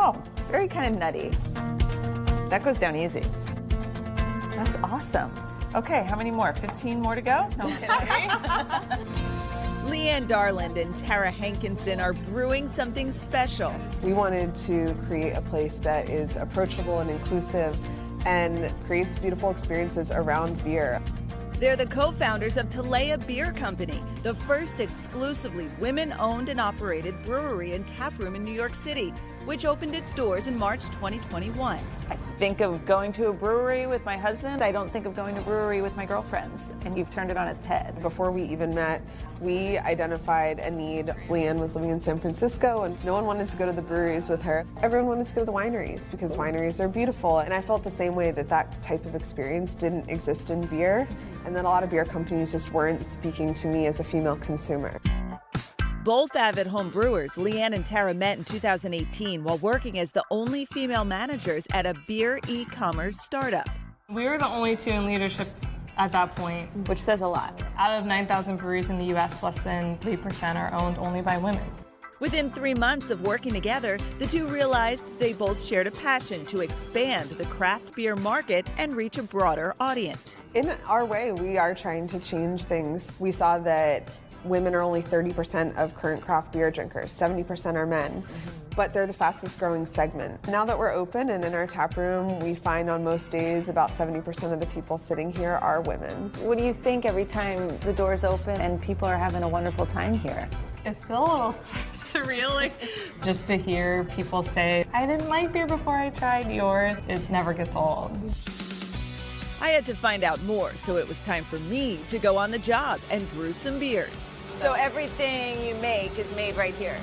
Oh, very kind of nutty. That goes down easy. That's awesome. Okay, how many more? 15 more to go? No, I'm kidding. LeAnn Darland and Tara Hankinson are brewing something special. We wanted to create a place that is approachable and inclusive and creates beautiful experiences around beer. They're the co-founders of TALEA Beer Co, the first exclusively women-owned and operated brewery and taproom in New York City, which opened its doors in March 2021. I think of going to a brewery with my husband. I don't think of going to a brewery with my girlfriends, and you've turned it on its head. Before we even met, we identified a need. LeAnn was living in San Francisco, and no one wanted to go to the breweries with her. Everyone wanted to go to the wineries because wineries are beautiful, and I felt the same way that that type of experience didn't exist in beer, and that a lot of beer companies just weren't speaking to me as a female consumer. Both avid home brewers, LeAnn and Tara, met in 2018 while working as the only female managers at a beer e-commerce startup. We were the only two in leadership at that point. Which says a lot. Out of 9,000 breweries in the U.S., less than 3% are owned only by women. Within 3 months of working together, the two realized they both shared a passion to expand the craft beer market and reach a broader audience. In our way, we are trying to change things. We saw that women are only 30% of current craft beer drinkers, 70% are men, but they're the fastest growing segment. Now that we're open and in our tap room, we find on most days about 70% of the people sitting here are women. What do you think every time the doors open and people are having a wonderful time here? It's still a little surreal, like, just to hear people say, I didn't like beer before I tried yours. It never gets old. I had to find out more, so it was time for me to go on the job and brew some beers. So everything you make is made right here?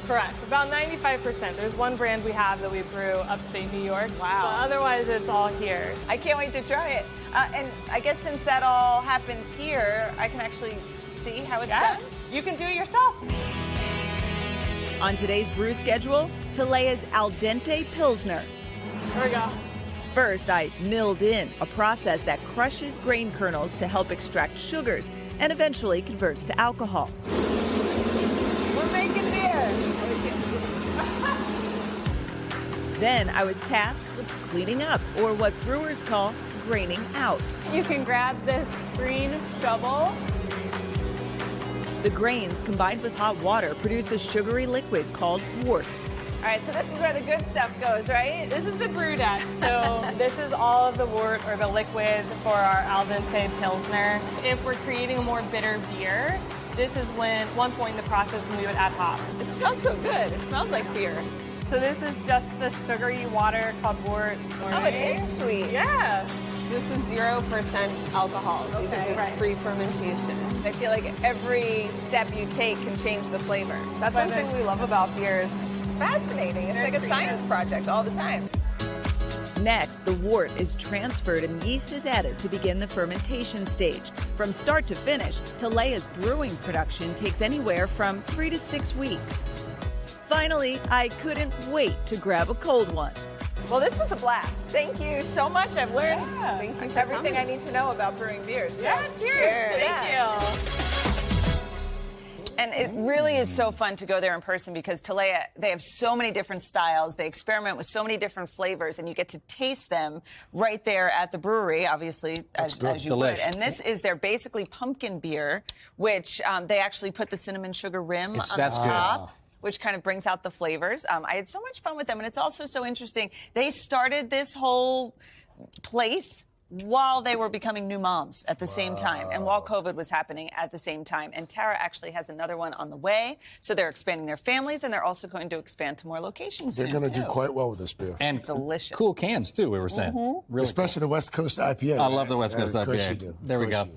Correct. About 95%. There's one brand we have that we brew upstate New York. Wow. But otherwise, it's all here. I can't wait to try it. And I guess since that all happens here, I can actually see how it's done? You can do it yourself. On today's brew schedule, TALEA's Al Dente Pilsner. Here we go. First, I milled in, a process that crushes grain kernels to help extract sugars and eventually converts to alcohol. We're making beer. Then I was tasked with cleaning up, or what brewers call graining out. You can grab this green shovel. The grains, combined with hot water, produce a sugary liquid called wort. All right, so this is where the good stuff goes, right? This is the brew deck. So this is all of the wort, or the liquid, for our Al Dente Pilsner. If we're creating a more bitter beer, this is when, one point in the process, when we would add hops. It smells so good. It smells like beer. So this is just the sugary water called wort. Oh, it is sweet. Yeah. This is 0% alcohol because it's pre-fermentation. I feel like every step you take can change the flavor. That's one thing we love about beer is it's fascinating. It's like a science project all the time. Next, the wort is transferred and yeast is added to begin the fermentation stage. From start to finish, TALEA's brewing production takes anywhere from 3 to 6 weeks. Finally, I couldn't wait to grab a cold one. Well, this was a blast. Thank you so much. I've learned everything I need to know about brewing beers. So. Yeah, cheers. Thank you. And it really is so fun to go there in person because TALEA, they have so many different styles. They experiment with so many different flavors, and you get to taste them right there at the brewery, obviously, as you would. And this is their basically pumpkin beer, which they actually put the cinnamon sugar rim on the top. Which kind of brings out the flavors. I had so much fun with them, and it's also so interesting. They started this whole place while they were becoming new moms at the same time, and while COVID was happening at the same time. And Tara actually has another one on the way, so they're expanding their families, and they're also going to expand to more locations soon. They're going to do quite well with this beer. And it's delicious. Cool cans, too, we were saying. Really Especially the West Coast IPA. I love the West Coast IPA. Of course you do. There we go.